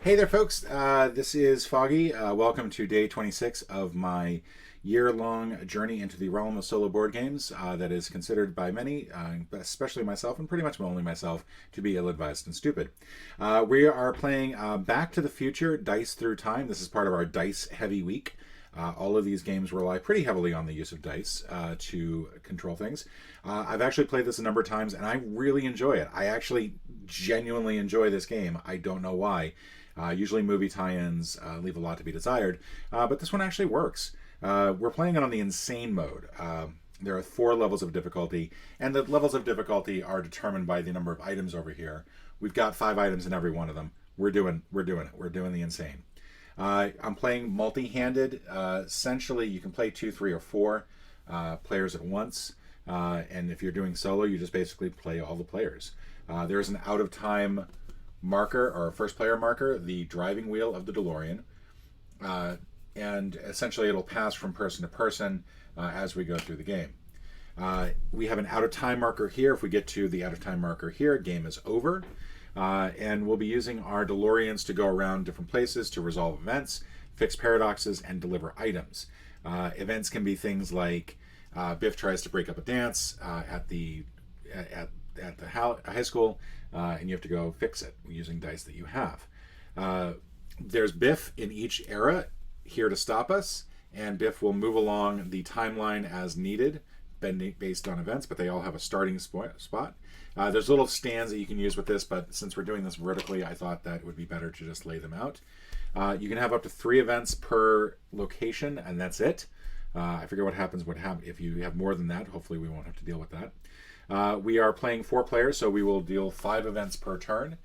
Hey there, folks. This is Foggy. Welcome to day 26 of my year-long journey into the realm of solo board games that is considered by many, especially myself, and pretty much only myself, to be ill-advised and stupid. We are playing Back to the Future Dice Through Time. This is part of our dice-heavy week. All of these games rely pretty heavily on the use of dice to control things. I've actually played this a number of times, and I really enjoy it. I actually genuinely enjoy this game. I don't know why. Usually movie tie-ins leave a lot to be desired, but this one actually works. We're playing it on the insane mode. There are 4 levels of difficulty, and the levels of difficulty are determined by the number of items over here. We've got 5 items in every one of them. We're doing it. We're doing the insane. I'm playing multi-handed. Essentially, you can play 2, 3, or 4 players at once. And if you're doing solo, you just basically play all the players. There's an out-of-time marker, or a first player marker, the driving wheel of the DeLorean. And essentially, it'll pass from person to person as we go through the game. We have an out-of-time marker here. If we get to the out-of-time marker here, game is over. And we'll be using our DeLoreans to go around different places to resolve events, fix paradoxes, and deliver items. Events can be things like Biff tries to break up a dance at the high school, and you have to go fix it using dice that you have. There's Biff in each era here to stop us, and Biff will move along the timeline as needed, based on events, but they all have a starting spot. There's little stands that you can use with this, but since we're doing this vertically, I thought that it would be better to just lay them out. You can have up to 3 events per location, and that's it. I forget what happens if you have more than that. Hopefully we won't have to deal with that. We are playing 4 players, so we will deal 5 events per turn.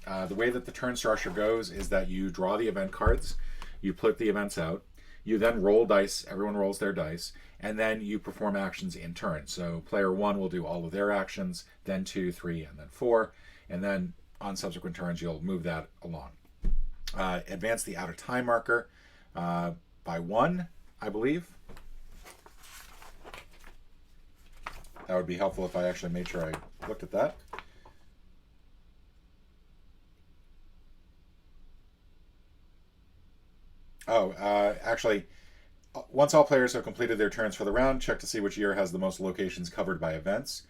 The way that the turn structure goes is that you draw the event cards, you put the events out, you then roll dice, everyone rolls their dice, and then you perform actions in turn. So player 1 will do all of their actions, then 2, 3, and then 4, and then on subsequent turns you'll move that along. Advance the out of time marker by 1, I believe. That would be helpful if I actually made sure I looked at that. Actually, once all players have completed their turns for the round, check to see which year has the most locations covered by events.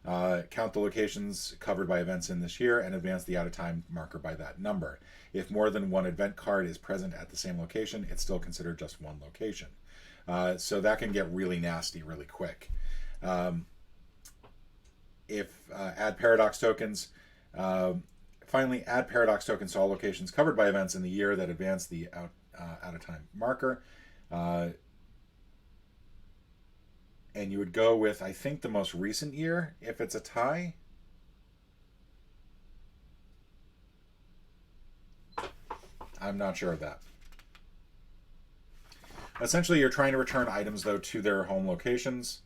Count the locations covered by events in this year and advance the out-of-time marker by that number. If more than one event card is present at the same location, it's still considered just one location. So that can get really nasty really quick. Add paradox tokens. Finally, add paradox tokens to all locations covered by events in the year that advance the out-of-time marker. And you would go with, I think, the most recent year if it's a tie. I'm not sure of that. Essentially, you're trying to return items, though, to their home locations.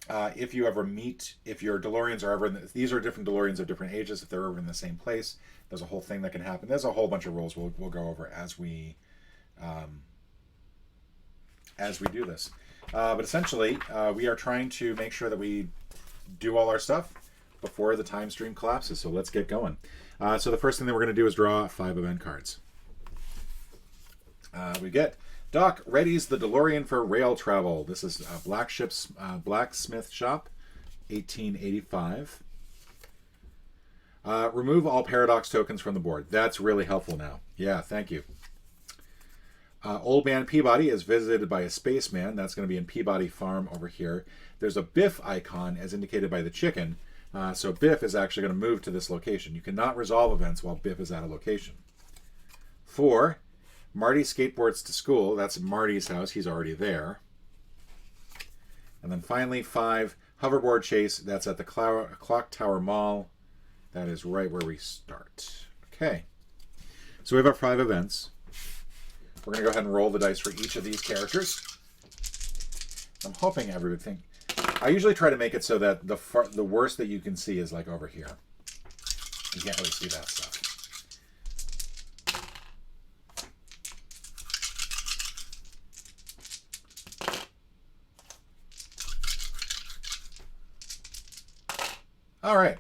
If you ever meet, if your DeLoreans are ever these are different DeLoreans of different ages, if they're ever in the same place, there's a whole thing that can happen. There's a whole bunch of rules we'll go over as we do this. But essentially, we are trying to make sure that we do all our stuff before the time stream collapses. So let's get going. So the first thing that we're going to do is draw 5 event cards. We get Doc readies the DeLorean for rail travel. This is Blacksmith Shop, 1885. Remove all paradox tokens from the board. That's really helpful now. Yeah, thank you. Old Man Peabody is visited by a spaceman. That's going to be in Peabody Farm over here. There's a Biff icon as indicated by the chicken. So Biff is actually going to move to this location. You cannot resolve events while Biff is at a location. 4, Marty skateboards to school. That's Marty's house. He's already there. And then finally, 5, hoverboard chase. That's at the Clock Tower Mall. That is right where we start. Okay. So we have our 5 events. We're going to go ahead and roll the dice for each of these characters. I'm hoping everything... I usually try to make it so that the worst that you can see is like over here. You can't really see that stuff. All right.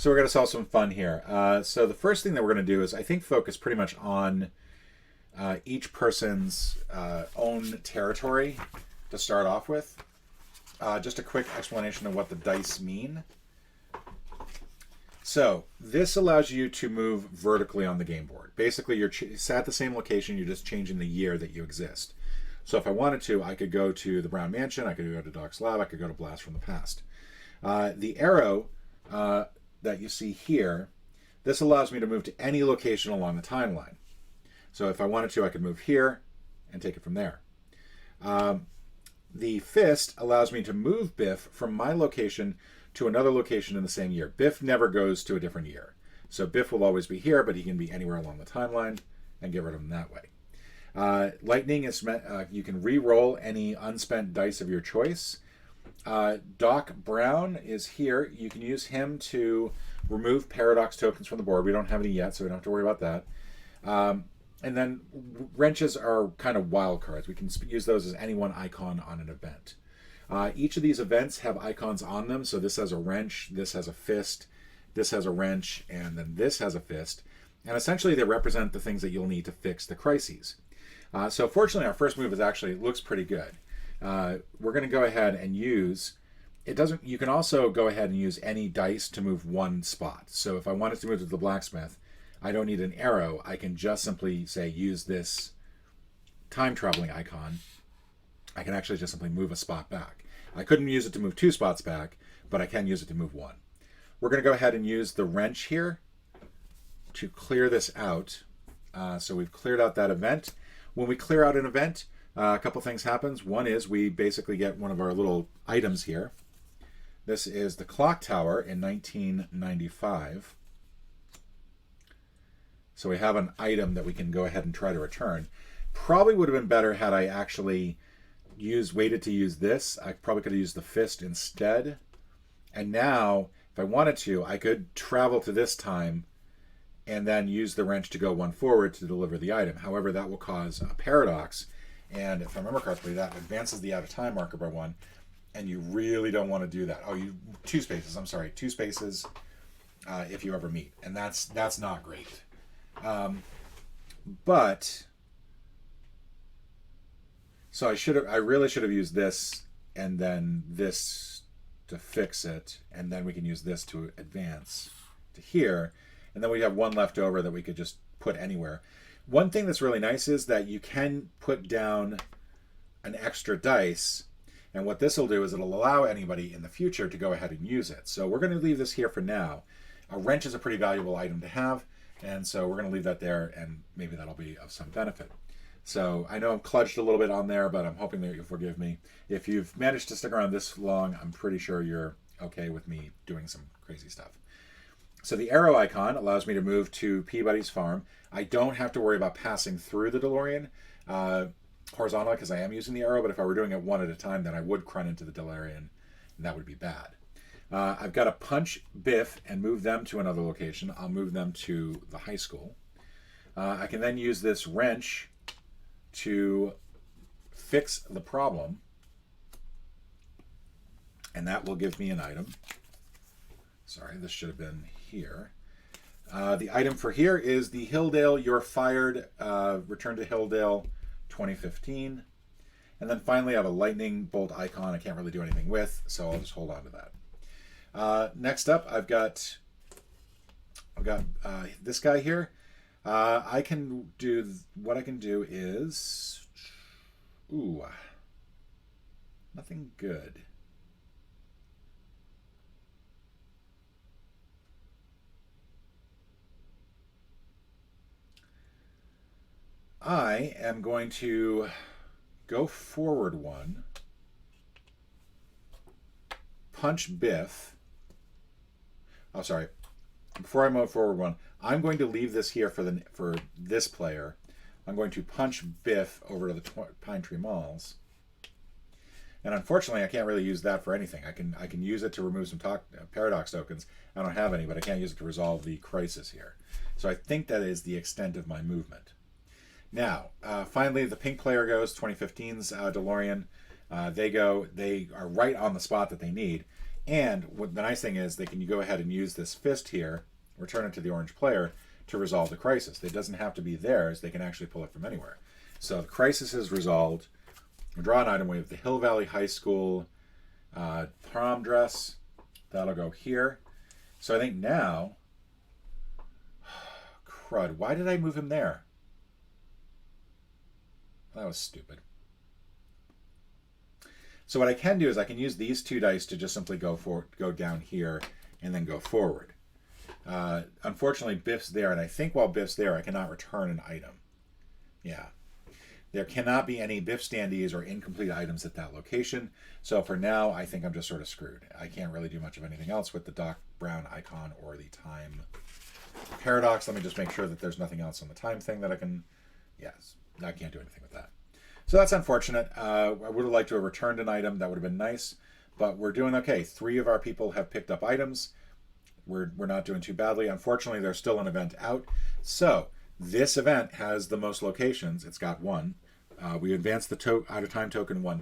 So we're going to solve some fun here. So the first thing that we're going to do is, I think, focus pretty much on each person's own territory to start off with. Just a quick explanation of what the dice mean. So this allows you to move vertically on the game board. Basically, you're at the same location, you're just changing the year that you exist. So if I wanted to, I could go to the Brown Mansion, I could go to Doc's Lab, I could go to Blast from the Past. The arrow that you see here, this allows me to move to any location along the timeline. So if I wanted to, I could move here and take it from there. The fist allows me to move Biff from my location to another location in the same year. Biff never goes to a different year. So Biff will always be here, but he can be anywhere along the timeline and get rid of him that way. Lightning is meant, you can re-roll any unspent dice of your choice. Doc Brown is here. You can use him to remove paradox tokens from the board. We don't have any yet, so we don't have to worry about that. And then wrenches are kind of wild cards. We can use those as any one icon on an event. Each of these events have icons on them. So this has a wrench, this has a fist, this has a wrench, and then this has a fist. And essentially they represent the things that you'll need to fix the crises. So fortunately our first move looks pretty good. We're going to go ahead and use, you can also go ahead and use any dice to move one spot. So if I wanted to move to the blacksmith, I don't need an arrow. I can just simply say use this time traveling icon. I can actually just simply move a spot back. I couldn't use it to move 2 spots back, but I can use it to move 1. We're going to go ahead and use the wrench here to clear this out. So we've cleared out that event. When we clear out an event, a couple things happens. One is we basically get one of our little items here. This is the clock tower in 1995. So we have an item that we can go ahead and try to return. Probably would have been better had I actually waited to use this. I probably could have used the fist instead. And now, if I wanted to, I could travel to this time and then use the wrench to go 1 forward to deliver the item. However, that will cause a paradox. And if I remember correctly, that advances the out of time marker by 1. And you really don't want to do that. Oh, 2 spaces. I'm sorry, 2 spaces if you ever meet. And that's not great. So I really should have used this and then this to fix it, and then we can use this to advance to here, and then we have 1 left over that we could just put anywhere. One thing that's really nice is that you can put down an extra dice, and what this will do is it'll allow anybody in the future to go ahead and use it. So we're going to leave this here for now. A wrench is a pretty valuable item to have, and so we're going to leave that there, and maybe that'll be of some benefit. So I know I'm clutched a little bit on there, but I'm hoping that you'll forgive me. If you've managed to stick around this long, I'm pretty sure you're okay with me doing some crazy stuff. So the arrow icon allows me to move to Peabody's farm. I don't have to worry about passing through the DeLorean horizontally because I am using the arrow, but if I were doing it one at a time, then I would run into the DeLorean, and that would be bad. I've got to punch Biff and move them to another location. I'll move them to the high school. I can then use this wrench to fix the problem, and that will give me an item. Sorry, this should have been here. The item for here is the Hilldale You're Fired Return to Hilldale 2015. And then finally I have a lightning bolt icon I can't really do anything with, so I'll just hold on to that. Next up I've got this guy here. What I can do is, nothing good. I am going to go forward 1, punch Biff. Oh, sorry. Before I move forward 1, I'm going to leave this here for this player. I'm going to punch Biff over to the Pine Tree Malls. And unfortunately, I can't really use that for anything. I can use it to remove some paradox tokens. I don't have any, but I can't use it to resolve the crisis here. So I think that is the extent of my movement. Now, finally, the pink player goes, 2015's DeLorean. They are right on the spot that they need. And what the nice thing is they can go ahead and use this fist here, return it to the orange player to resolve the crisis. It doesn't have to be theirs. They can actually pull it from anywhere. So the crisis is resolved. We draw an item. We have the Hill Valley High School prom dress. That'll go here. So I think now, crud, why did I move him there? That was stupid. So what I can do is I can use these 2 dice to just simply go down here and then go forward. Unfortunately, Biff's there, and I think while Biff's there, I cannot return an item. Yeah. There cannot be any Biff standees or incomplete items at that location. So for now, I think I'm just sort of screwed. I can't really do much of anything else with the Doc Brown icon or the time paradox. Let me just make sure that there's nothing else on the time thing that I can... Yes, I can't do anything with that. So that's unfortunate. I would have liked to have returned an item. That would have been nice. But we're doing okay. 3 of our people have picked up items. We're not doing too badly. Unfortunately, there's still an event out. So this event has the most locations. It's got 1. We advance the out-of-time token 1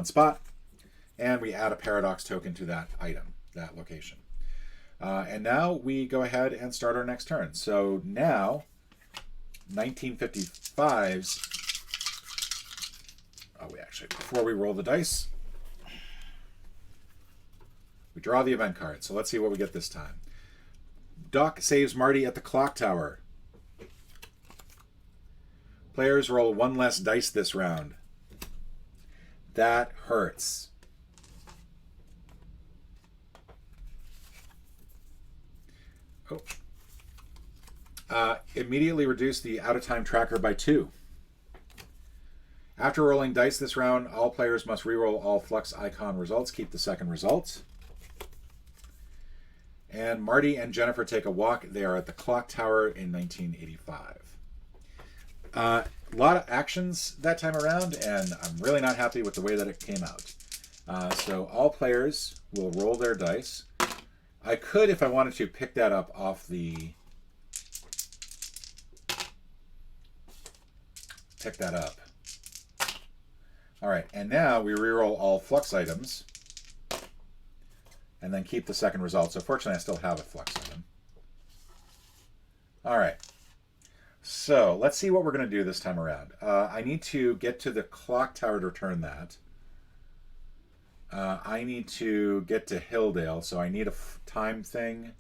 spot, and we add a paradox token to that item, that location. And now we go ahead and start our next turn. So now, 1955's... Oh, before we roll the dice, we draw the event card. So let's see what we get this time. Doc saves Marty at the clock tower. Players roll 1 less dice this round. That hurts. Immediately reduce the out-of-time tracker by 2. After rolling dice this round, all players must reroll all flux icon results. Keep the second result. And Marty and Jennifer take a walk. They are at the clock tower in 1985. A lot of actions that time around, and I'm really not happy with the way that it came out. So all players will roll their dice. I could, if I wanted to, pick that up off the... Pick that up. All right, and now we reroll all flux items and then keep the second result. So fortunately, I still have a flux item. All right. So let's see what we're going to do this time around. I need to get to the clock tower to return that. I need to get to Hilldale, so I need a time thing.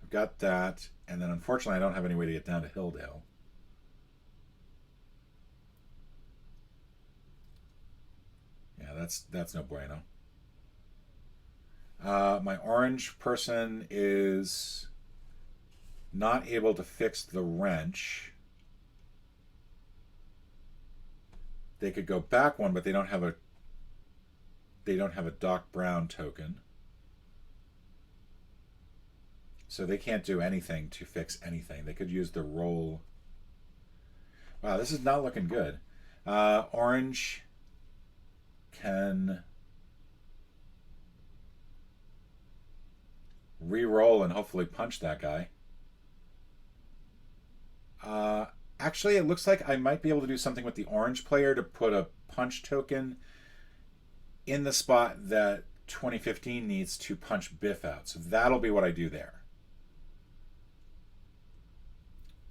I've got that. And then unfortunately, I don't have any way to get down to Hilldale. Yeah, that's no bueno. My orange person is not able to fix the wrench. They could go back 1, but they don't have a Doc Brown token. So they can't do anything to fix anything. They could use the roll. Wow, this is not looking good. Orange can re-roll and hopefully punch that guy. Actually, it looks like I might be able to do something with the orange player to put a punch token in the spot that 2015 needs to punch Biff out. So that'll be what I do there.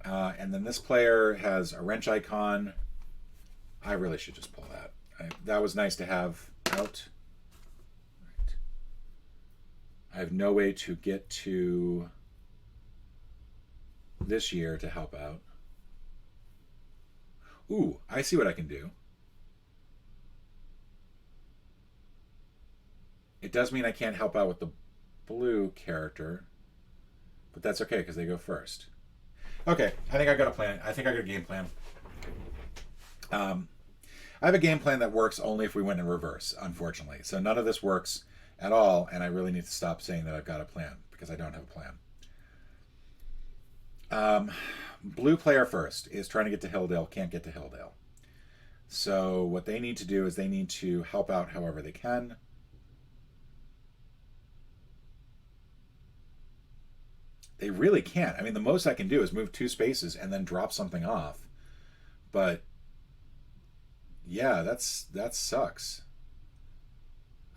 And then this player has a wrench icon. I really should just pull that. That was nice to have out. Right. I have no way to get to this year to help out. Ooh, I see what I can do. It does mean I can't help out with the blue character, but that's okay because they go first. Okay, I think I got a plan. I think I got a game plan. I have a game plan that works only if we win in reverse, unfortunately. So none of this works at all, and I really need to stop saying that I've got a plan because I don't have a plan. Blue player first is trying to get to Hilldale, can't get to Hilldale. So what they need to do is they need to help out however they can. They really can't. I mean, the most I can do is move 2 spaces and then drop something off. But yeah, that sucks.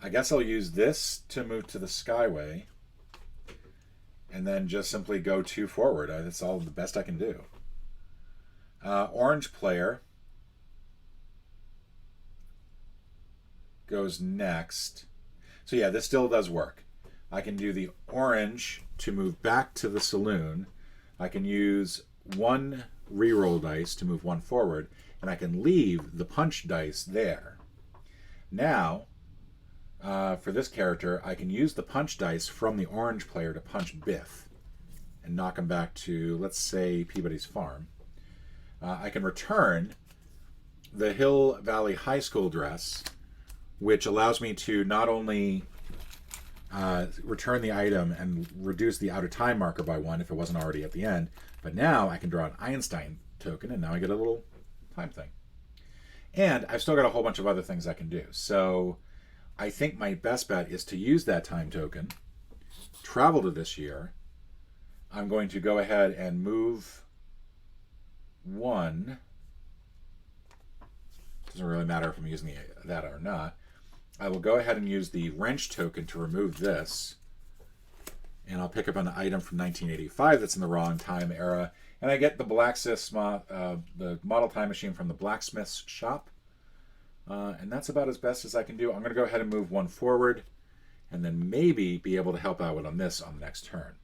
I guess I'll use this to move to the Skyway. And then just simply go 2 forward. That's all the best I can do. Orange player goes next. So yeah, this still does work. I can do the orange to move back to the saloon. I can use 1 reroll dice to move 1 forward, and I can leave the punch dice there. Now, for this character, I can use the punch dice from the orange player to punch Biff and knock him back to, let's say, Peabody's farm. I can return the Hill Valley High School dress, which allows me to not only return the item and reduce the out of time marker by 1 if it wasn't already at the end, but now I can draw an Einstein token, and now I get a little time thing. And I've still got a whole bunch of other things I can do. So I think my best bet is to use that time token, travel to this year. I'm going to go ahead and move 1. Doesn't really matter if I'm using that or not. I will go ahead and use the wrench token to remove this. And I'll pick up an item from 1985 that's in the wrong time era. And I get the the model time machine from the blacksmith's shop. And that's about as best as I can do. I'm going to go ahead and move 1 forward, and then maybe be able to help out on this on the next turn.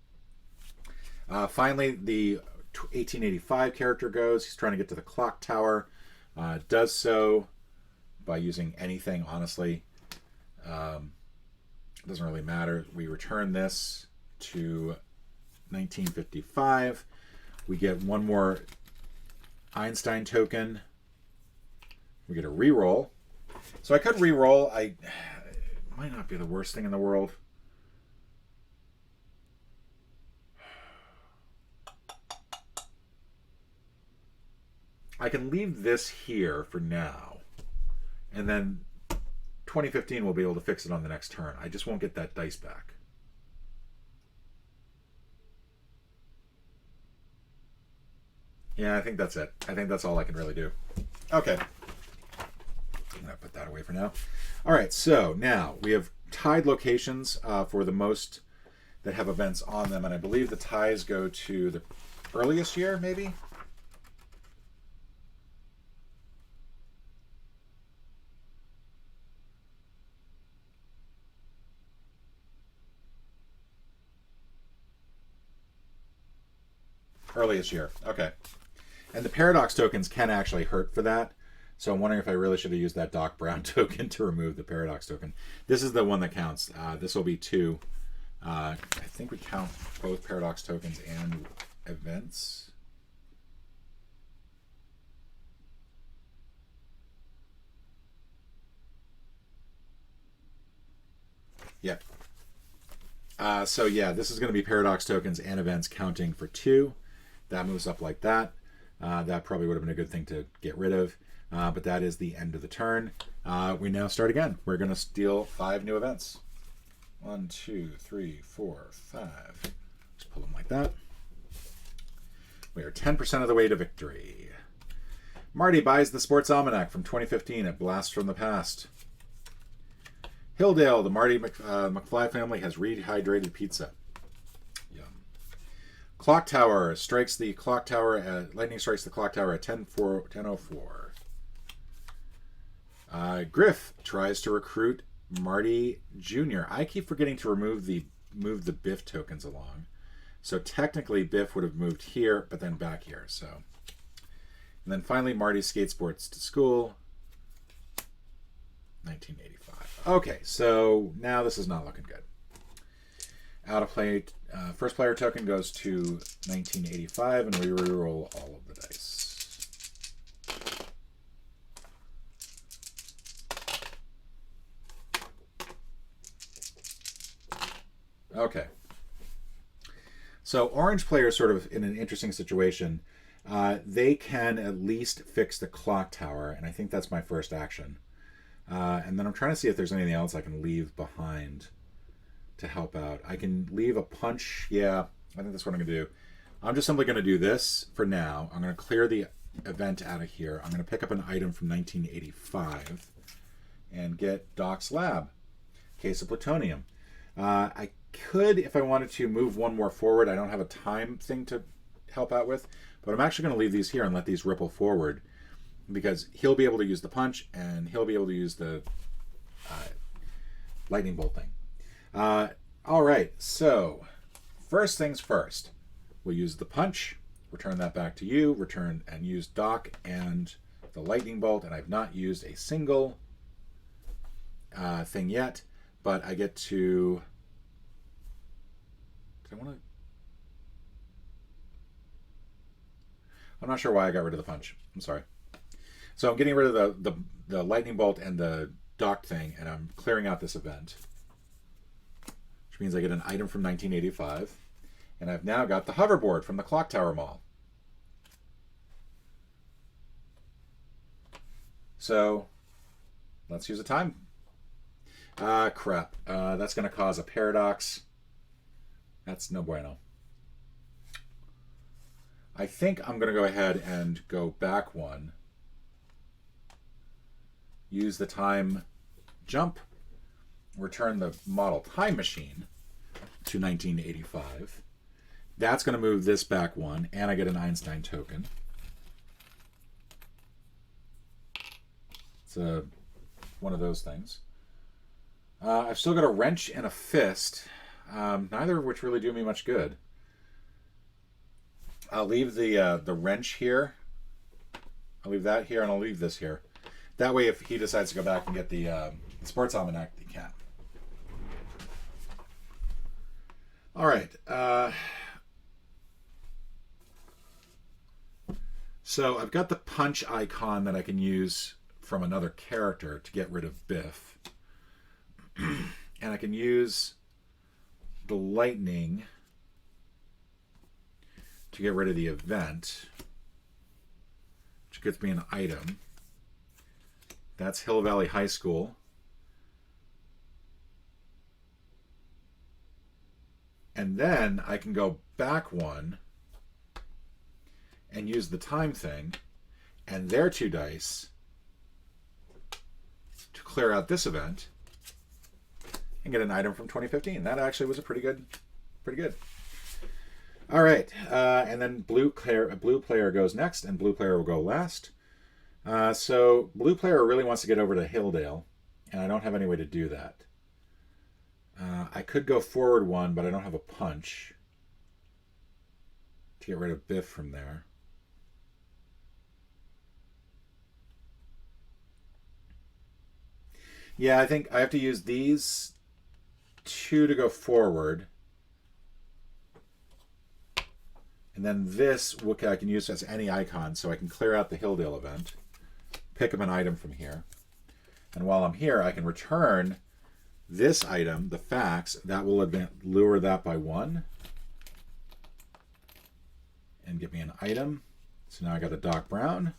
Finally, the 1885 character goes. He's trying to get to the clock tower. Does so by using anything, honestly. It doesn't really matter. We return this to 1955. We get 1 more Einstein token. We get a reroll. So I could reroll. It might not be the worst thing in the world. I can leave this here for now. And then 2015 we'll be able to fix it on the next turn. I just won't get that dice back. Yeah, I think that's it. I think that's all I can really do. Okay. I'm going to put that away for now. All right, so now we have tied locations for the most that have events on them, and I believe the ties go to the earliest year, maybe? Earliest year, okay. And the paradox tokens can actually hurt for that. So I'm wondering if I really should have used that Doc Brown token to remove the paradox token. This is the one that counts. This will be 2. I think we count both paradox tokens and events. Yep. So yeah, this is going to be paradox tokens and events counting for 2. That moves up like that. That probably would have been a good thing to get rid of. But that is the end of the turn. We now start again. We're going to steal 5 new events. 1, 2, 3, 4, 5. Just pull them like that. We are 10% of the way to victory. Marty buys the Sports Almanac from 2015 at Blast from the Past. Hilldale, the Marty McFly family has rehydrated pizza. Yum. Clock Tower strikes the clock tower at lightning strikes the clock tower at 10:04. Griff tries to recruit Marty Jr. I keep forgetting to move the Biff tokens along. So technically Biff would have moved here, but then back here. So, and then finally Marty skateboards to school. 1985. Okay, so now this is not looking good. Out of play, first player token goes to 1985, and we reroll all of the dice. Okay. So orange player is sort of in an interesting situation. They can at least fix the clock tower, and I think that's my first action. And then I'm trying to see if there's anything else I can leave behind to help out. I can leave a punch. Yeah, I think that's what I'm going to do. I'm just simply going to do this for now. I'm going to clear the event out of here. I'm going to pick up an item from 1985 and get Doc's Lab. Case of plutonium. I could, if I wanted to, move one more forward. I don't have a time thing to help out with, but I'm actually going to leave these here and let these ripple forward, because he'll be able to use the punch and he'll be able to use the lightning bolt thing. All right, so first things first. We'll use the punch, return that back to you, return and use Doc and the lightning bolt, and I've not used a single thing yet, but I get to... Did I want to... I'm not sure why I got rid of the punch. I'm sorry. So I'm getting rid of the lightning bolt and the Doc thing, and I'm clearing out this event, which means I get an item from 1985, and I've now got the hoverboard from the Clock Tower Mall. So let's use a time. Crap. That's going to cause a paradox. That's no bueno. I think I'm going to go ahead and go back one. Use the time jump. Return the model time machine to 1985. That's going to move this back one, and I get an Einstein token. It's one of those things. I've still got a wrench and a fist, neither of which really do me much good. I'll leave the wrench here. I'll leave that here, and I'll leave this here. That way, if he decides to go back and get the sports almanac, he can. All right. So I've got the punch icon that I can use from another character to get rid of Biff. And I can use the lightning to get rid of the event, which gets me an item. That's Hill Valley High School. And then I can go back one and use the time thing and their 2 dice to clear out this event and get an item from 2015. That actually was a pretty good. All right, and then blue player goes next, and blue player will go last. So blue player really wants to get over to Hilldale, and I don't have any way to do that. I could go forward one, but I don't have a punch to get rid of Biff from there. Yeah, I think I have to use these 2 to go forward. And then this I can use as any icon, so I can clear out the Hilldale event, pick up an item from here. And while I'm here, I can return this item, the fax. That will lure that by 1 and get me an item. So now I got a Doc Brown.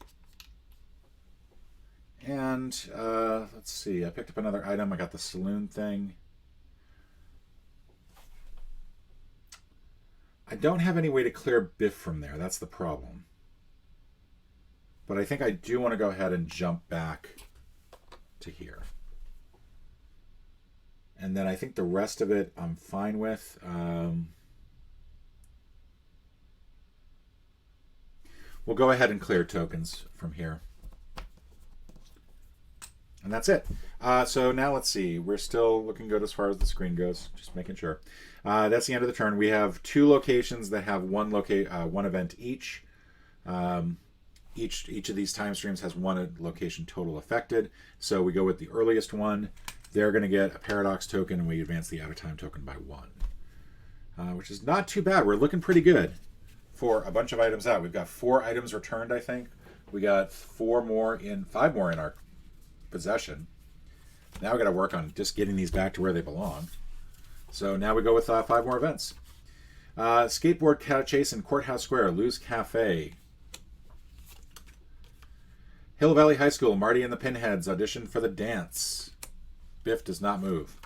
And let's see, I picked up another item. I got the saloon thing. I don't have any way to clear Biff from there. That's the problem. But I think I do want to go ahead and jump back to here. And then I think the rest of it I'm fine with. We'll go ahead and clear tokens from here. And that's it. So now let's see. We're still looking good as far as the screen goes. Just making sure. That's the end of the turn. We have 2 locations that have one event each. Each of these time streams has 1 location total affected. So we go with the earliest one. They're going to get a paradox token, and we advance the out-of-time token by 1. Which is not too bad. We're looking pretty good for a bunch of items out. We've got 4 items returned, I think. We got 5 more in our possession. Now we got to work on just getting these back to where they belong. So now we go with 5 more events. Skateboard chase in Courthouse Square, Lou's Cafe. Hill Valley High School, Marty and the Pinheads audition for the dance. Biff does not move.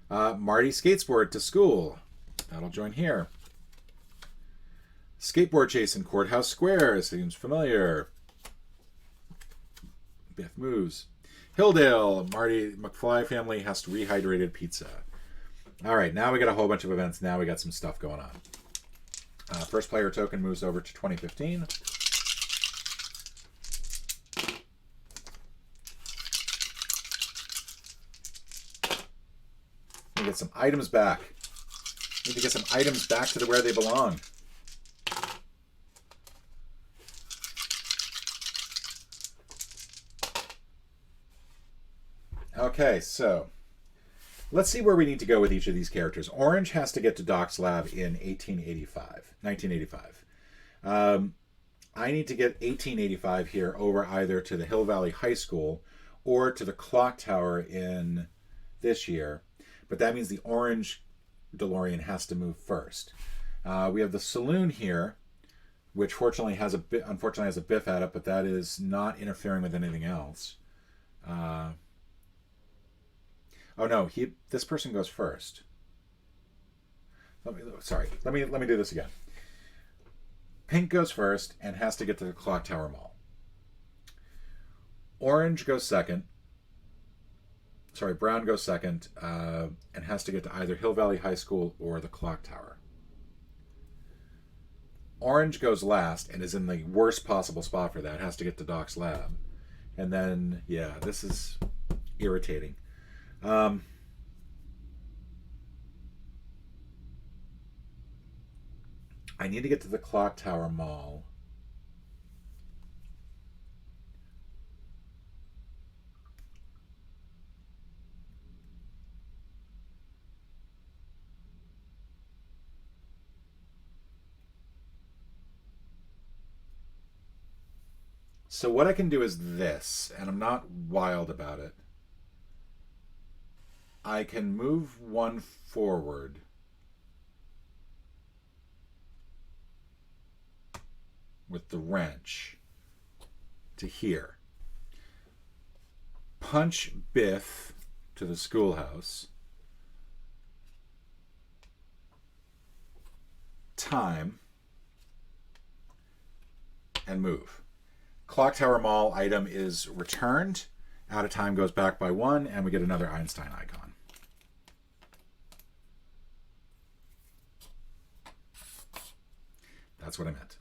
Marty skateboard to school. That'll join here. Skateboard chase in Courthouse Square. Seems familiar. Biff moves. Hilldale, Marty McFly family has rehydrated pizza. All right, now we got a whole bunch of events. Now we got some stuff going on. First player token moves over to 2015. We get some items back. Need to get some items back to where they belong. Okay, so let's see where we need to go with each of these characters. Orange has to get to Doc's lab in 1985. I need to get 1885 here over either to the Hill Valley High School or to the clock tower in this year. But that means the orange DeLorean has to move first. We have the saloon here, which unfortunately has a biff at it, but that is not interfering with anything else. Oh no, this person goes first. Let me do this again. Pink goes first and has to get to the Clock Tower Mall. Orange goes second. Sorry, brown goes second and has to get to either Hill Valley High School or the Clock Tower. Orange goes last and is in the worst possible spot for that. Has to get to Doc's lab. And then, yeah, this is irritating. I need to get to the Clock Tower Mall. So what I can do is this, and I'm not wild about it. I can move one forward. With the wrench to here. Punch Biff to the schoolhouse. Time. And move. Clock Tower Mall item is returned. Out of time goes back by 1, and we get another Einstein icon. That's what I meant.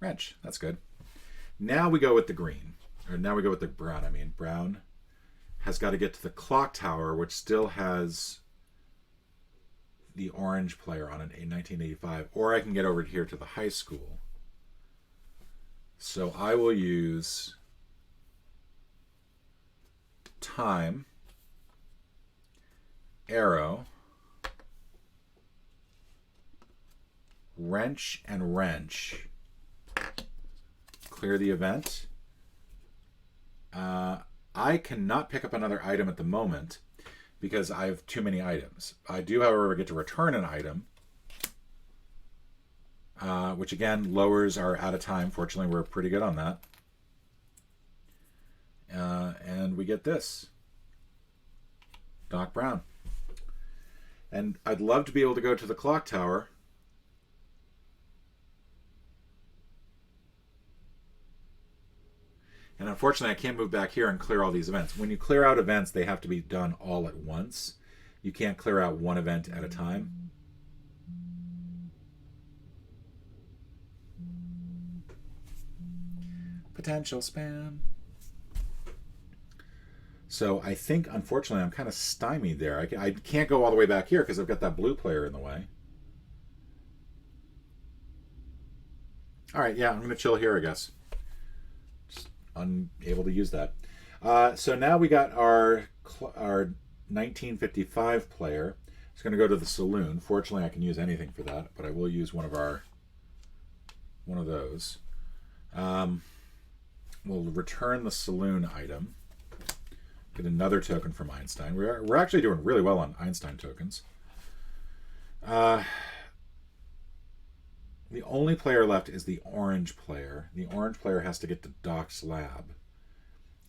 Wrench. That's good. Now we go with the green. Or now we go with the brown. Brown has got to get to the clock tower, which still has the orange player on it in 1985. Or I can get over here to the high school. So I will use time, arrow, wrench, and wrench. Clear the event. I cannot pick up another item at the moment because I have too many items. I do, however, get to return an item, which again lowers our out of time. Fortunately, we're pretty good on that. And we get this. Doc Brown. And I'd love to be able to go to the clock tower. And unfortunately, I can't move back here and clear all these events. When you clear out events, they have to be done all at once. You can't clear out one event at a time. Potential spam. So I think, unfortunately, I'm kind of stymied there. I can't go all the way back here because I've got that blue player in the way. All right, yeah, I'm going to chill here, I guess. Unable to use that. So now we got our 1955 player. It's going to go to the saloon. Fortunately, I can use anything for that, but I will use one of those. We'll return the saloon item. Get another token from Einstein. We're actually doing really well on Einstein tokens. The only player left is the orange player. The orange player has to get to Doc's lab.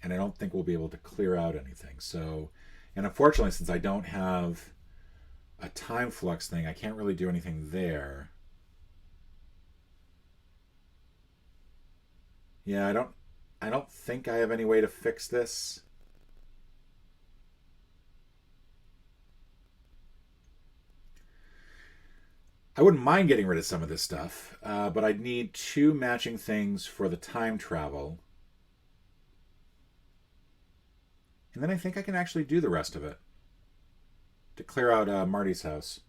And I don't think we'll be able to clear out anything. So, and unfortunately, since I don't have a time flux thing, I can't really do anything there. Yeah, I don't think I have any way to fix this. I wouldn't mind getting rid of some of this stuff, but I'd need 2 matching things for the time travel. And then I think I can actually do the rest of it to clear out Marty's house.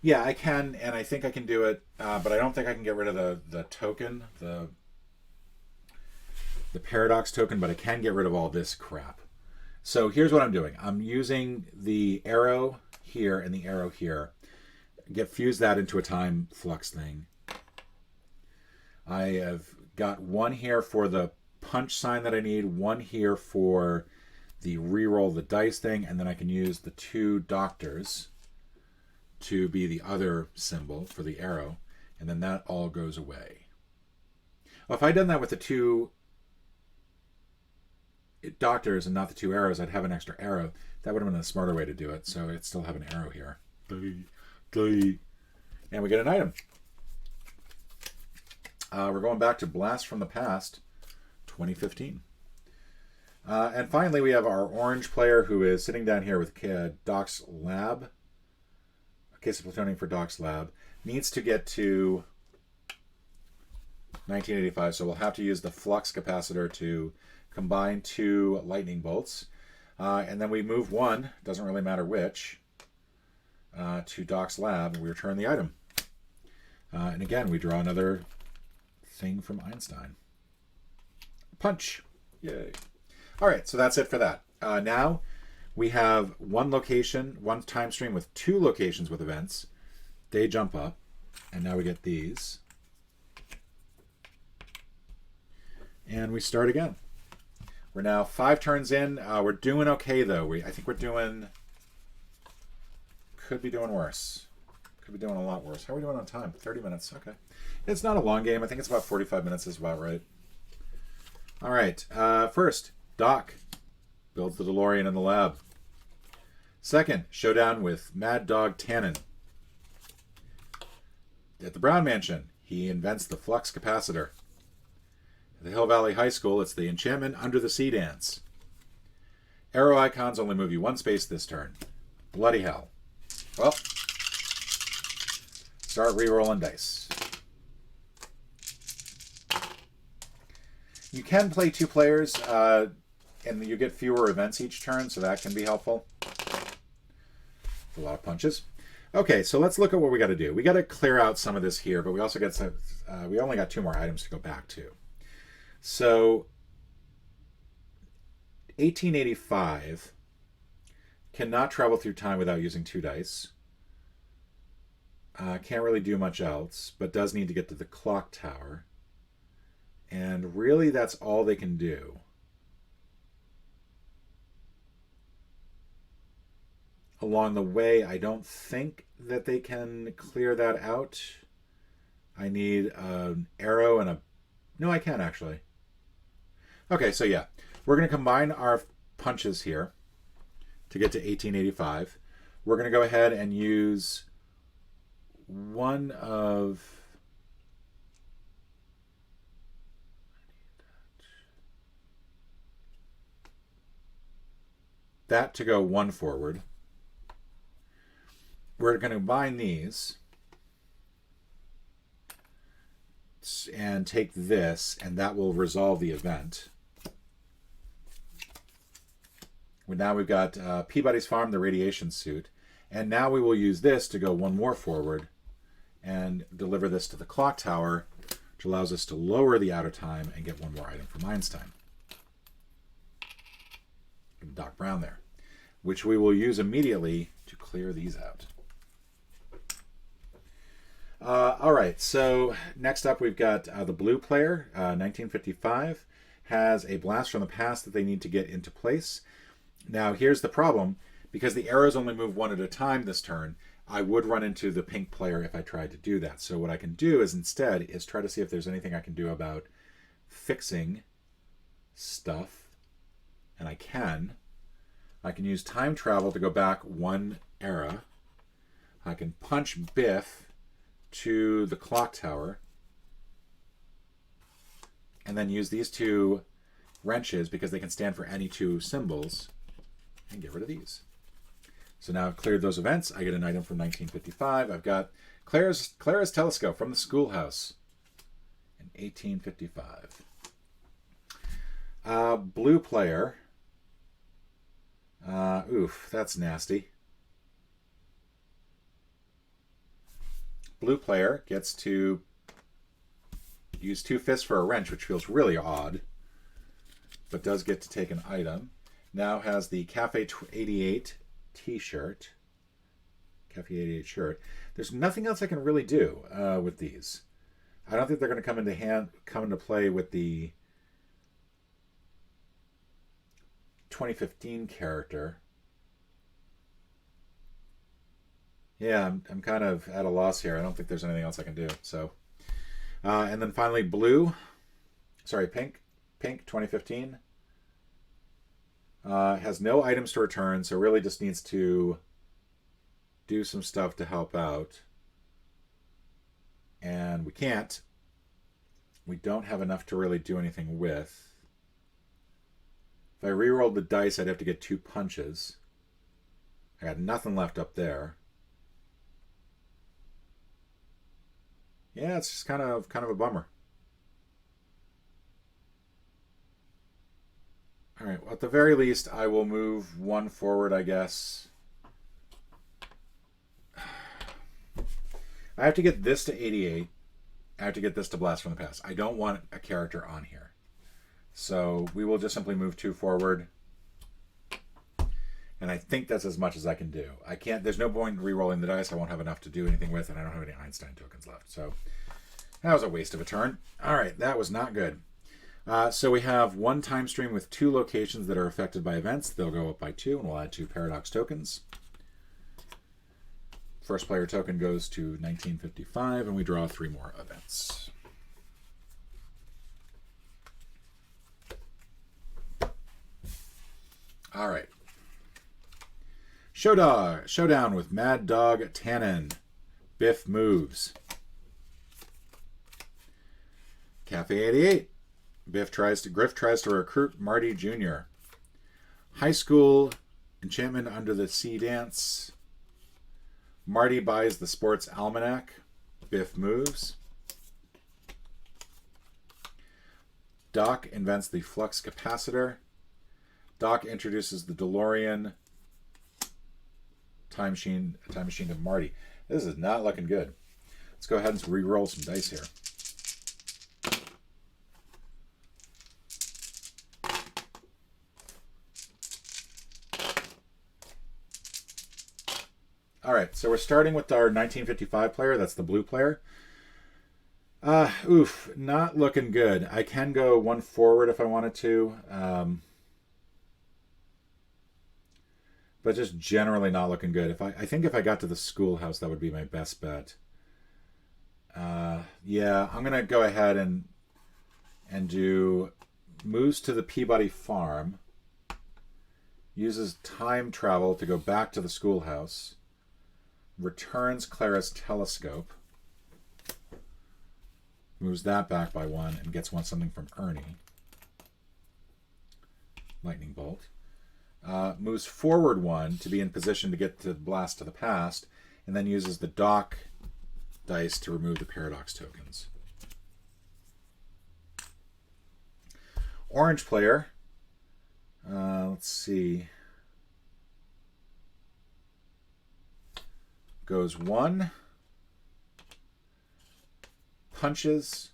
Yeah, I can, and I think I can do it, but I don't think I can get rid of the token, the paradox token, but I can get rid of all this crap. So here's what I'm doing. I'm using the arrow here and the arrow here. Fuse that into a time flux thing. I have got one here for the punch sign that I need, one here for the reroll the dice thing, and then I can use the 2 doctors to be the other symbol for the arrow, and then that all goes away. Well, if I'd done that with the 2 doctors and not the 2 arrows, I'd have an extra arrow. That would have been a smarter way to do it, so I'd still have an arrow here. And we get an item. We're going back to Blast from the Past, 2015. And finally, we have our orange player who is sitting down here with Doc's Lab. A case of plutonium for Doc's Lab. Needs to get to 1985, so we'll have to use the flux capacitor to combine 2 lightning bolts. And then we move 1, doesn't really matter which, to Doc's Lab, and we return the item. And again, we draw another thing from Einstein. Punch. Yay. All right, so that's it for that. Now we have 1 location, 1 time stream with 2 locations with events. They jump up, and now we get these. And we start again. We're now 5 turns in. We're doing okay, though. I think we're doing... Could be doing worse. Could be doing a lot worse. How are we doing on time? 30 minutes. Okay. It's not a long game. I think it's about 45 minutes is about right. All right. First, Doc builds the DeLorean in the lab. Second, showdown with Mad Dog Tannen. At the Brown Mansion, he invents the flux capacitor. At the Hill Valley High School, it's the Enchantment Under the Sea dance. Arrow icons only move you 1 space this turn. Bloody hell. Well, start re-rolling dice. You can play 2 players, and you get fewer events each turn, so that can be helpful. A lot of punches. Okay, so let's look at what we got to do. We got to clear out some of this here, but we also got some. We only got 2 more items to go back to. So, 1885 cannot travel through time without using 2 dice. Can't really do much else, but does need to get to the clock tower. And really, that's all they can do. Along the way, I don't think that they can clear that out. I need an arrow and a... No, I can actually. Okay, so yeah. We're going to combine our punches here to get to 1885. We're going to go ahead and use one of... that to go 1 forward. We're going to combine these and take this, and that will resolve the event. Now we've got Peabody's Farm, the radiation suit, and now we will use this to go 1 more forward and deliver this to the clock tower, which allows us to lower the outer time and get 1 more item from Einstein. Doc Brown there, which we will use immediately to clear these out. All right, so next up we've got the blue player, 1955, has a blast from the past that they need to get into place. Now here's the problem, because the arrows only move 1 at a time this turn, I would run into the pink player if I tried to do that. So what I can do is instead is try to see if there's anything I can do about fixing stuff, and I can. I can use time travel to go back 1 era. I can punch Biff to the clock tower. and then use these two wrenches because they can stand for any two symbols, and get rid of these. So now I've cleared those events. I get an item from 1955. I've got Clara's telescope from the schoolhouse in 1855. Blue player. Oof, that's nasty. Blue player gets to use 2 fists for a wrench, which feels really odd, but does get to take an item. Now has the Cafe 88 t-shirt. Cafe 88 shirt. There's nothing else I can really do with these. I don't think they're going to come into play with the 2015 character. Yeah, I'm kind of at a loss here. I don't think there's anything else I can do. So, and then finally pink 2015. Has no items to return, so really just needs to do some stuff to help out. And we can't. We don't have enough to really do anything with. If I re-rolled the dice, I'd have to get 2 punches. I got nothing left up there. Yeah, it's just kind of a bummer. All right, well, at the very least, I will move 1 forward, I guess. I have to get this to 88. I have to get this to Blast from the Past. I don't want a character on here. So we will just simply move 2 forward. And I think that's as much as I can do. I can't, there's no point in re-rolling the dice. I won't have enough to do anything with, and I don't have any Einstein tokens left. So that was a waste of a turn. All right, that was not good. So we have 1 time stream with 2 locations that are affected by events. They'll go up by 2, and we'll add 2 paradox tokens. First player token goes to 1955, and we draw 3 more events. All right. Showdown with Mad Dog Tannen. Biff moves. Cafe 88. Griff tries to recruit Marty Jr. High school enchantment under the sea dance. Marty buys the sports almanac. Biff moves. Doc invents the flux capacitor. Doc introduces the DeLorean time machine to Marty. This is not looking good. Let's go ahead and re-roll some dice here. All right, so we're starting with our 1955 player. That's the blue player. Not looking good. I can go 1 forward if I wanted to. But just generally not looking good. I think if I got to the schoolhouse, that would be my best bet. Yeah, I'm going to go ahead and do moves to the Peabody farm. Uses time travel to go back to the schoolhouse. Returns Clara's telescope. Moves that back by 1 and gets something from Ernie. Lightning bolt. Moves forward 1 to be in position to get to Blast to the Past, and then uses the Doc dice to remove the paradox tokens. Orange player. Let's see. Goes 1. Punches.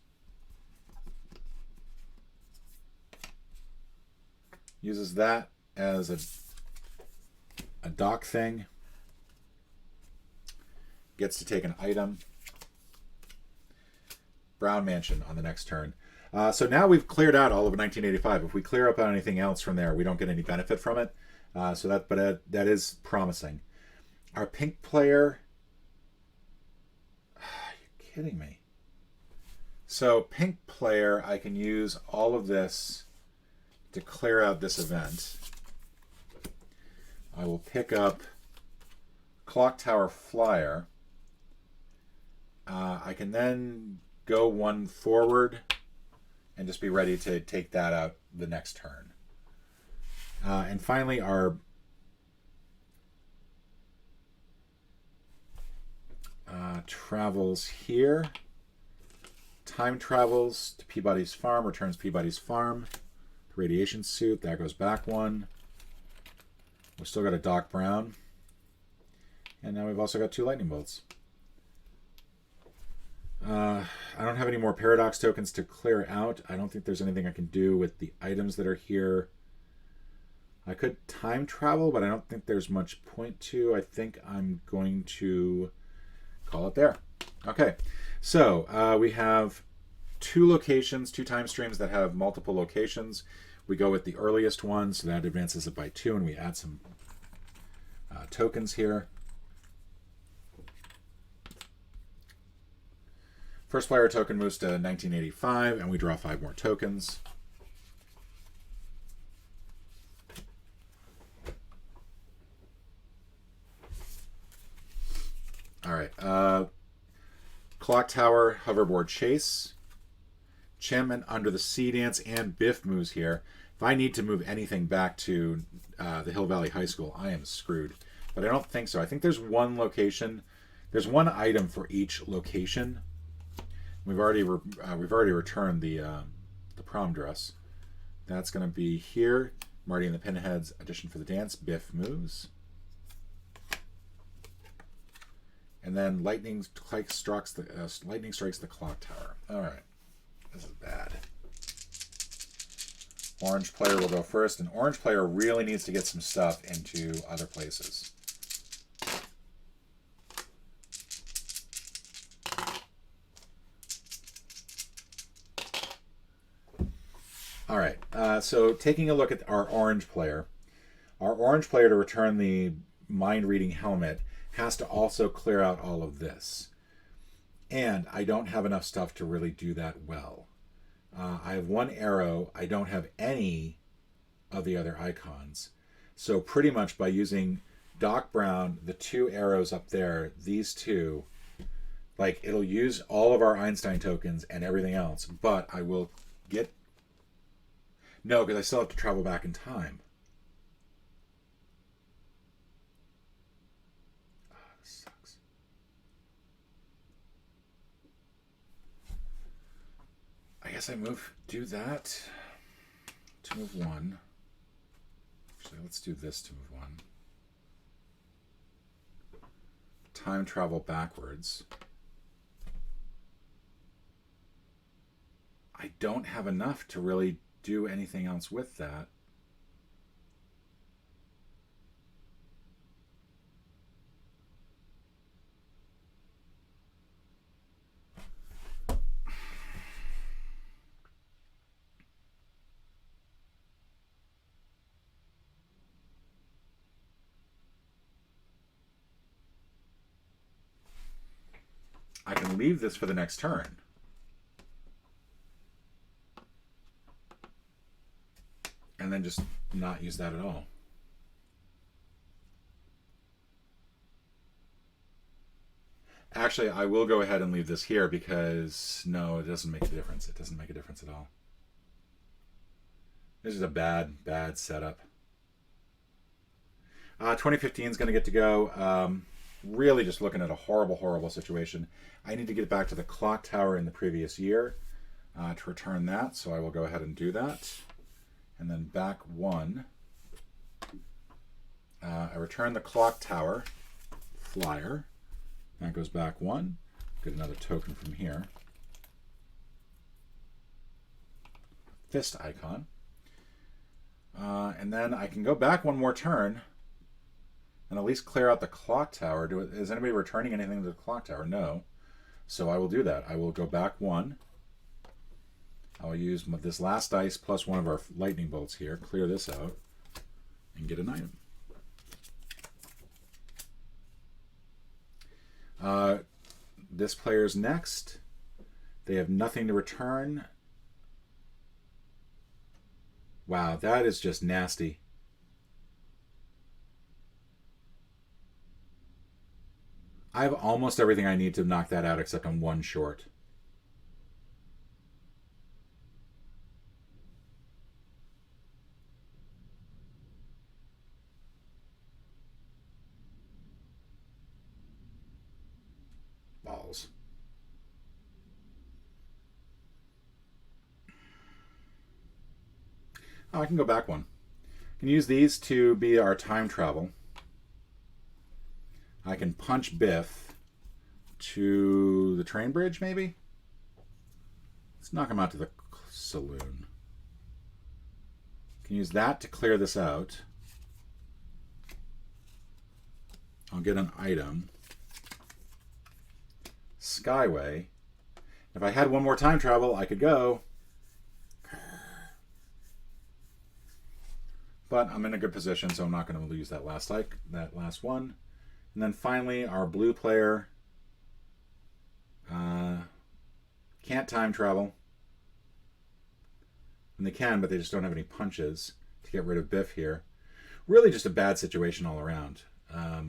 Uses that as a dock thing. Gets to take an item. Brown Mansion on the next turn. So now we've cleared out all of 1985. If we clear up on anything else from there, we don't get any benefit from it. But that is promising. Our pink player. You're kidding me. So pink player, I can use all of this to clear out this event. I will pick up Clock Tower Flyer. I can then go 1 forward and just be ready to take that out the next turn. And finally, our travels here. Time travels to Peabody's farm, returns Peabody's farm. The radiation suit, that goes back one. We've still got a Doc Brown. And now we've also got 2 lightning bolts. I don't have any more paradox tokens to clear out. I don't think there's anything I can do with the items that are here. I could time travel, but I don't think there's much point to. I think I'm going to call it there. Okay, so we have 2 locations, 2 time streams that have multiple locations. We go with the earliest one, so that advances it by 2, and we add some tokens here. First player token moves to 1985, and we draw 5 more tokens. All right. Clock Tower, Hoverboard Chase. Enchantment Under the Sea Dance and Biff moves here. If I need to move anything back to the Hill Valley High School, I am screwed. But I don't think so. I think there's one location. There's one item for each location. We've already returned the prom dress. That's going to be here. Marty and the Pinheads audition for the dance. Biff moves. And then lightning strikes the clock tower. All right, this is bad. Orange player will go first, and orange player really needs to get some stuff into other places. All right, so taking a look at our orange player to return the mind-reading helmet has to also clear out all of this. And I don't have enough stuff to really do that well. I have 1 arrow. I don't have any of the other icons. So pretty much by using Doc Brown, the 2 arrows up there, these 2, like it'll use all of our Einstein tokens and everything else, but I will get... No, because I still have to travel back in time. This sucks. I guess I do that to move 1. Actually, let's do this to move 1. Time travel backwards. I don't have enough to really do anything else with that. I can leave this for the next turn. And then just not use that at all. Actually, I will go ahead and leave this here because, no, it doesn't make a difference. It doesn't make a difference at all. This is a bad, bad setup. 2015 is going to get to go. Really just looking at a horrible, horrible situation. I need to get back to the clock tower in the previous year to return that, so I will go ahead and do that. And then back 1. I return the clock tower flyer. That goes back 1. Get another token from here. Fist icon. And then I can go back 1 more turn and at least clear out the clock tower. Is anybody returning anything to the clock tower? No. So I will do that. I will go back 1. I'll use this last dice plus 1 of our lightning bolts here, clear this out, and get an item. This player's next. They have nothing to return. Wow, that is just nasty. I have almost everything I need to knock that out except I'm 1 short. Oh, I can go back one. I can use these to be our time travel. I can punch Biff to the train bridge, maybe? Let's knock him out to the saloon. Can use that to clear this out. I'll get an item. Skyway. If I had one more time travel, I could go. But I'm in a good position, so I'm not going to lose that last one. And then finally, our blue player can't time travel. And they can, but they just don't have any punches to get rid of Biff here. Really just a bad situation all around. I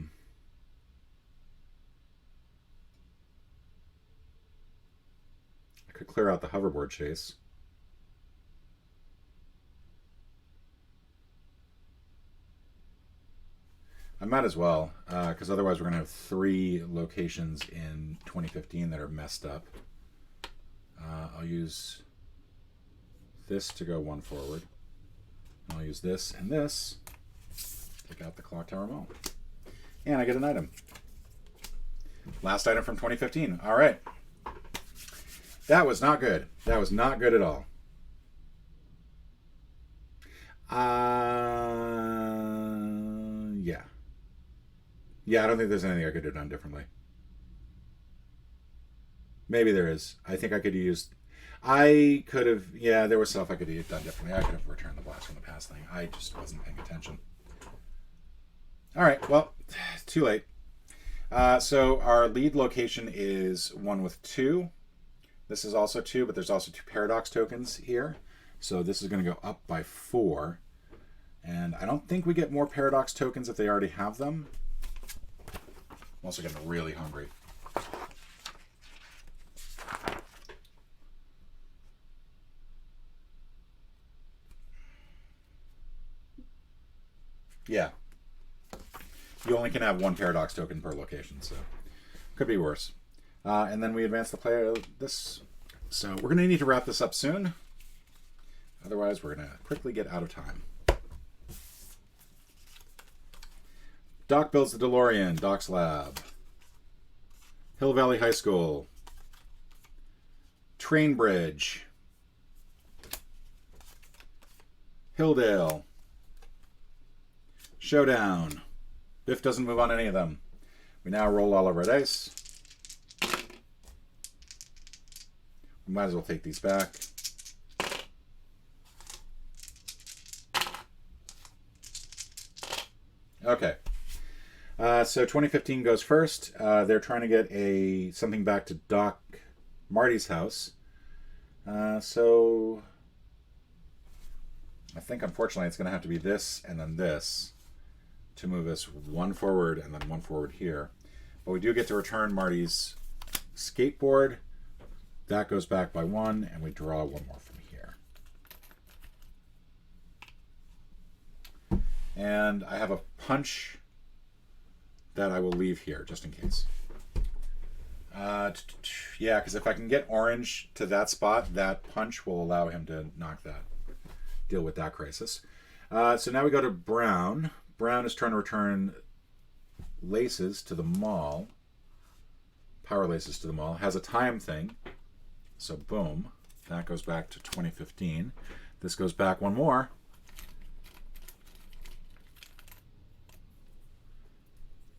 could clear out the hoverboard chase. I might as well, because otherwise we're going to have 3 locations in 2015 that are messed up. I'll use this to go 1 forward. And I'll use this and this. Take out the Clock Tower Mall. And I get an item. Last item from 2015. All right. That was not good. That was not good at all. Yeah. Yeah, I don't think there's anything I could have done differently. Maybe there is. I think I could have used... I could have... Yeah, there was stuff I could have done differently. I could have returned the blast from the past thing. I just wasn't paying attention. All right, well, too late. So our lead location is 1 with 2. This is also 2, but there's also 2 paradox tokens here. So this is going to go up by 4. And I don't think we get more paradox tokens if they already have them. I'm also getting really hungry. Yeah. You only can have 1 paradox token per location, so could be worse. And then we advance the player this. So we're going to need to wrap this up soon. Otherwise, we're going to quickly get out of time. Doc builds the DeLorean, Doc's Lab. Hill Valley High School. Train Bridge. Hilldale. Showdown. Biff doesn't move on any of them. We now roll all of our dice. We might as well take these back. Okay. So 2015 goes first. They're trying to get something back to Doc Marty's house. So I think unfortunately it's going to have to be this and then this to move us 1 forward and then 1 forward here. But we do get to return Marty's skateboard. That goes back by 1, and we draw 1 more from here. And I have a punch that I will leave here, just in case. Yeah, because if I can get orange to that spot, that punch will allow him to deal with that crisis. So now we go to Brown. Brown is trying to return laces to the mall. Power laces to the mall. Has a time thing. So boom. That goes back to 2015. This goes back 1 more.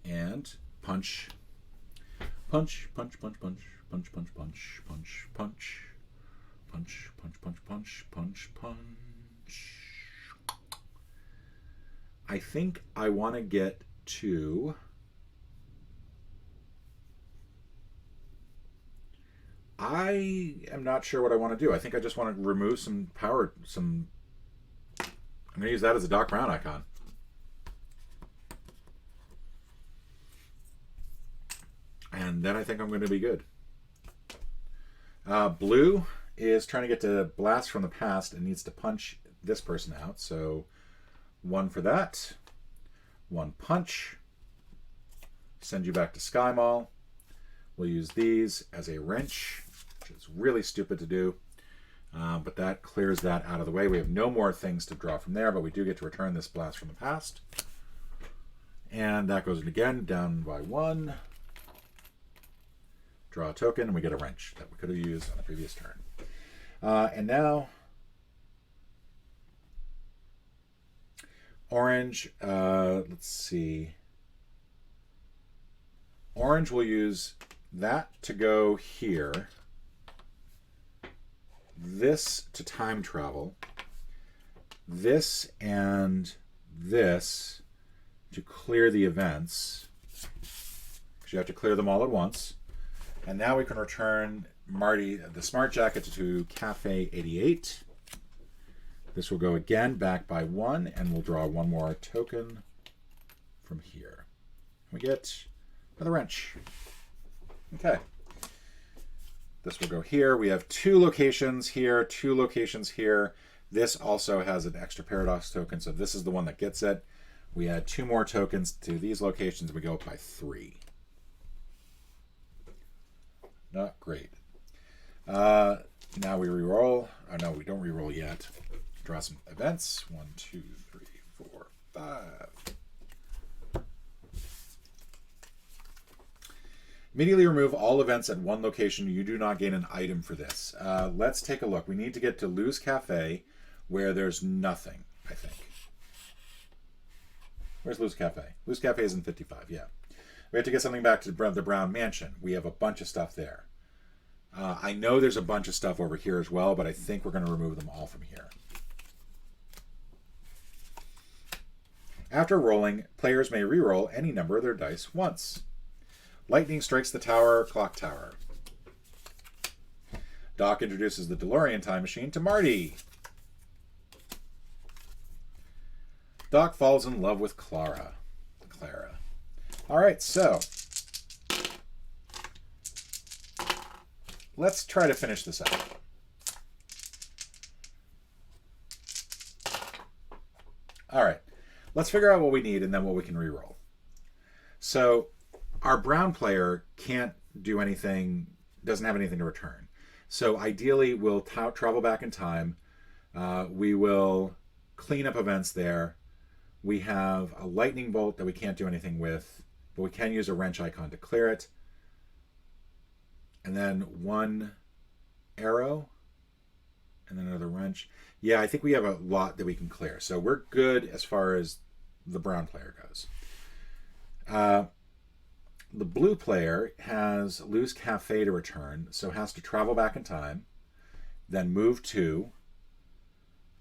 And punch. Punch, punch, punch, punch, punch, punch, punch, punch, punch, punch, punch, punch, punch, punch, punch. I think I want to get to... I am not sure what I want to do. I think I just want to remove some power, I'm going to use that as a Doc Brown icon. And then I think I'm going to be good. Blue is trying to get to Blast from the Past and needs to punch this person out. So 1 for that. 1 punch. Send you back to Sky Mall. We'll use these as a wrench, which is really stupid to do. But that clears that out of the way. We have no more things to draw from there, but we do get to return this Blast from the Past. And that goes again, down by 1. Draw a token, and we get a wrench that we could have used on the previous turn. And now, orange, let's see. Orange will use that to go here. This to time travel. This and this to clear the events. Because you have to clear them all at once. And now we can return Marty, the Smart Jacket, to Cafe 88. This will go again back by 1, and we'll draw one more token from here. We get another wrench. Okay. This will go here. We have 2 locations here, 2 locations here. This also has an extra paradox token, so this is the one that gets it. We add 2 more tokens to these locations, and we go up by 3. Not great. Now we reroll. Oh, no, we don't reroll yet. Draw some events. 1, 2, 3, 4, 5. Immediately remove all events at one location. You do not gain an item for this. Let's take a look. We need to get to Lou's Cafe, where there's nothing, I think. Where's Lou's Cafe? Lou's Cafe is in 55, yeah. We have to get something back to the Brown Mansion. We have a bunch of stuff there. I know there's a bunch of stuff over here as well, but I think we're going to remove them all from here. After rolling, players may re-roll any number of their dice once. Lightning strikes the tower, clock tower. Doc introduces the DeLorean time machine to Marty. Doc falls in love with Clara. All right, so let's try to finish this up. All right, let's figure out what we need and then what we can re-roll. So our brown player can't do anything, doesn't have anything to return. So ideally, we'll travel back in time. We will clean up events there. We have a lightning bolt that we can't do anything with, but we can use a wrench icon to clear it. And then 1 arrow, and then another wrench. Yeah, I think we have a lot that we can clear. So we're good as far as the brown player goes. The blue player has Lou's Cafe to return, so has to travel back in time, then move 2,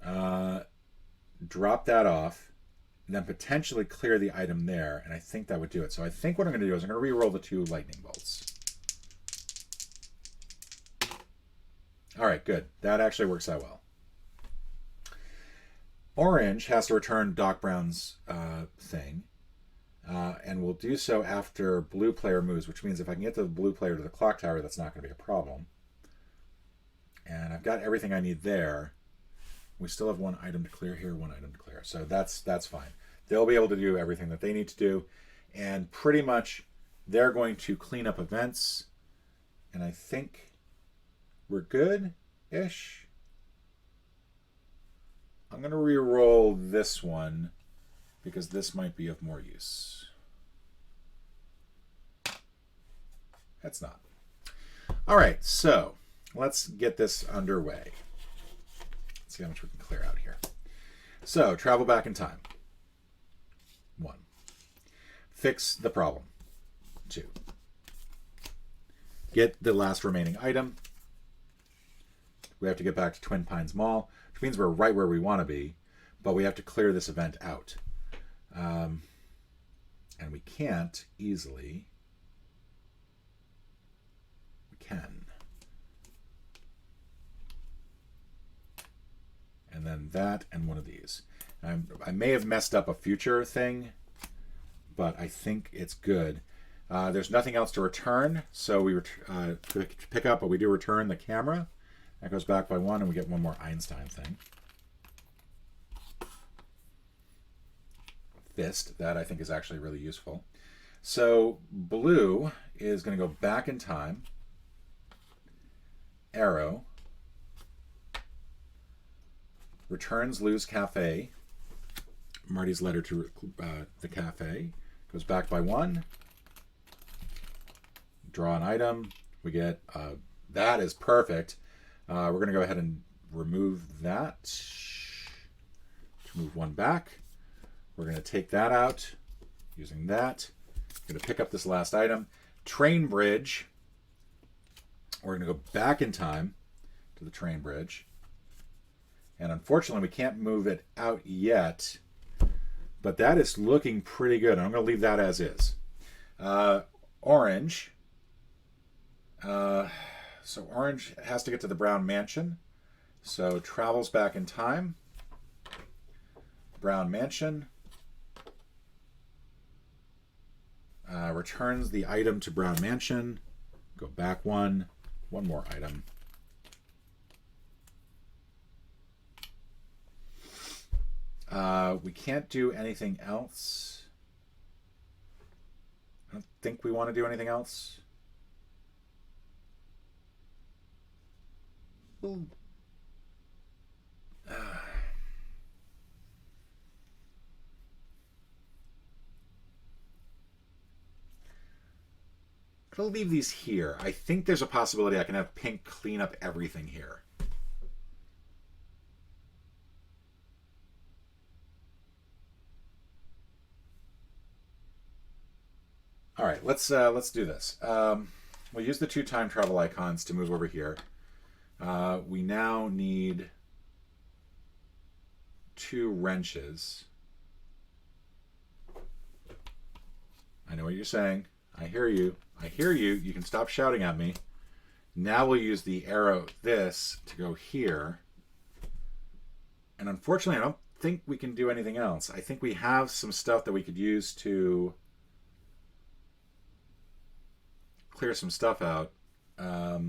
drop that off, and then potentially clear the item there, and I think that would do it. So I think what I'm going to do is I'm going to re-roll the 2 lightning bolts. All right, good. That actually works out well. Orange has to return Doc Brown's thing, and we'll do so after blue player moves, which means if I can get the blue player to the clock tower, that's not going to be a problem. And I've got everything I need there. We still have 1 item to clear here, 1 item to clear. So that's fine. They'll be able to do everything that they need to do. And pretty much they're going to clean up events. And I think we're good-ish. I'm going to re-roll this one because this might be of more use. That's not. All right, so let's get this underway. Let's see how much we can clear out here. So, travel back in time. 1. Fix the problem. 2. Get the last remaining item. We have to get back to Twin Pines Mall, which means we're right where we want to be, but we have to clear this event out. And we can't easily. We can. And then that and one of these. I may have messed up a future thing, but I think it's good. There's nothing else to return, so we pick up, but we do return the camera. That goes back by 1, and we get 1 more Einstein thing. Fist, that I think is actually really useful. So blue is going to go back in time. Arrow. Returns lose cafe. Marty's letter to the cafe. Goes back by 1. Draw an item. We get, that is perfect. We're going to go ahead and remove that. To move 1 back. We're going to take that out using that. We're going to pick up this last item. Train bridge. We're going to go back in time to the train bridge. And unfortunately, we can't move it out yet. But that is looking pretty good. I'm going to leave that as is. Orange. So orange has to get to the brown mansion. So travels back in time. Brown mansion. Returns the item to brown mansion. Go back 1. One more item. We can't do anything else. I don't think we want to do anything else. Ooh. I'll leave these here. I think there's a possibility I can have pink clean up everything here. All right, let's do this. We'll use the 2 time travel icons to move over here. We now need 2 wrenches. I know what you're saying. I hear you. I hear you. You can stop shouting at me. Now we'll use the arrow, this, to go here. And unfortunately, I don't think we can do anything else. I think we have some stuff that we could use to clear some stuff out. But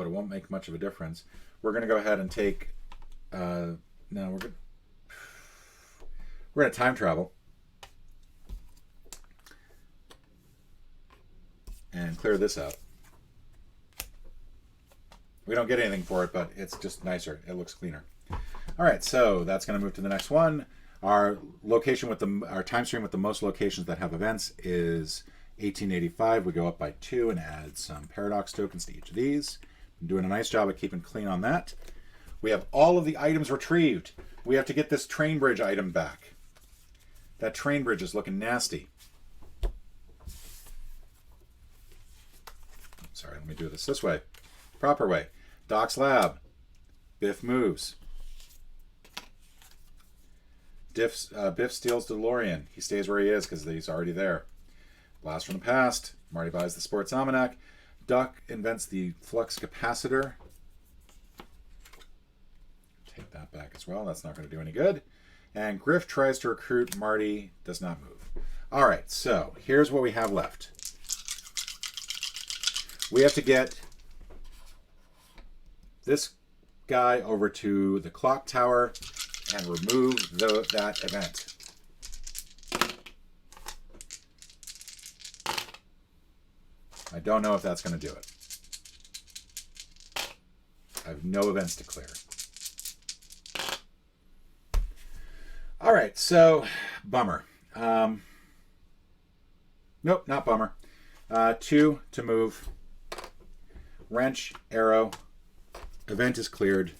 it won't make much of a difference. We're going to go ahead and take... no, we're going to time travel. And clear this out. We don't get anything for it, but it's just nicer. It looks cleaner. All right, so that's going to move to the next one. Our location with our time stream with the most locations that have events is 1885. We go up by 2 and add some paradox tokens to each of these. I'm doing a nice job of keeping clean on that. We have all of the items retrieved. We have to get this train bridge item back. That train bridge is looking nasty. Sorry, let me do this way. Proper way. Doc's lab. Biff moves. Biff steals the DeLorean. He stays where he is because he's already there. Blast from the past. Marty buys the sports almanac. Duck invents the flux capacitor. Take that back as well. That's not going to do any good. And Griff tries to recruit Marty. Does not move. All right, so here's what we have left. We have to get this guy over to the clock tower and remove that event. I don't know if that's going to do it. I have no events to clear. All right, so bummer. Nope, not bummer. 2 to move. Wrench, arrow. Event is cleared.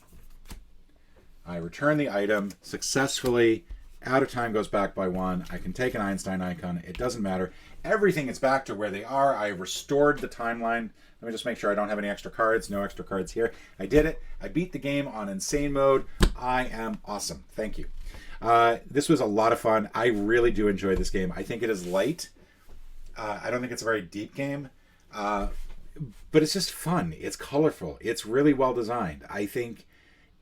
I return the item successfully. Out of time goes back by 1. I can take an Einstein icon. It doesn't matter. Everything is back to where they are. I restored the timeline. Let me just make sure I don't have any extra cards. No extra cards here. I did it. I beat the game on insane mode. I am awesome. Thank you. This was a lot of fun. I really do enjoy this game. I think it is light. I don't think it's a very deep game. But it's just fun. It's colorful. It's really well designed. I think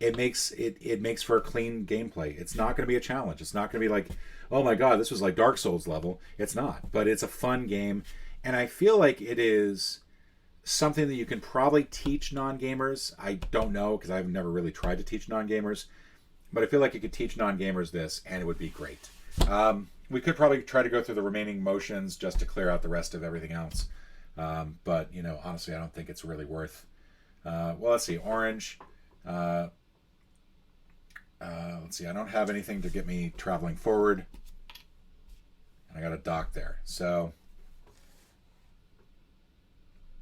it makes for a clean gameplay. It's not going to be a challenge. It's not going to be like, oh my god, this was like Dark Souls level. It's not. But it's a fun game. And I feel like it is something that you can probably teach non-gamers. I don't know, because I've never really tried to teach non-gamers. But I feel like you could teach non-gamers this, and it would be great. We could probably try to go through the remaining motions just to clear out the rest of everything else. But, you know, honestly, I don't think it's really worth... well, let's see. Orange Uh, let's see, I don't have anything to get me traveling forward. And I got a dock there. So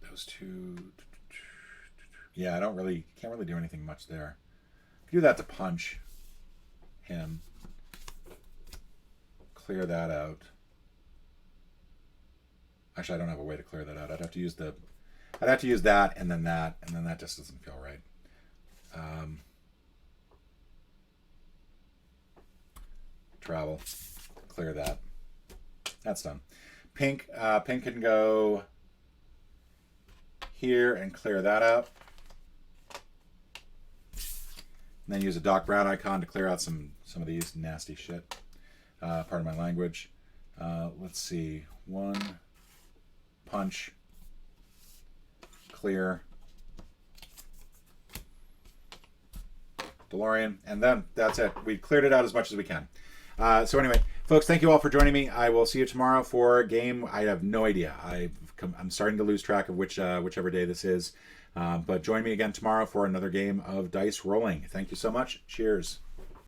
those two, yeah, I can't really do anything much there. Do that to punch him. Clear that out. Actually, I don't have a way to clear that out. I'd have to use that, and then that just doesn't feel right. Travel, clear that. That's done. Pink can go here and clear that out. And then use a Doc Brown icon to clear out some of these nasty shit. Pardon my language. Let's see. One punch. Clear. DeLorean. And then that's it. We cleared it out as much as we can. So anyway, folks, thank you all for joining me. I will see you tomorrow for a game. I have no idea. I'm starting to lose track of whichever day this is. But join me again tomorrow for another game of dice rolling. Thank you so much. Cheers.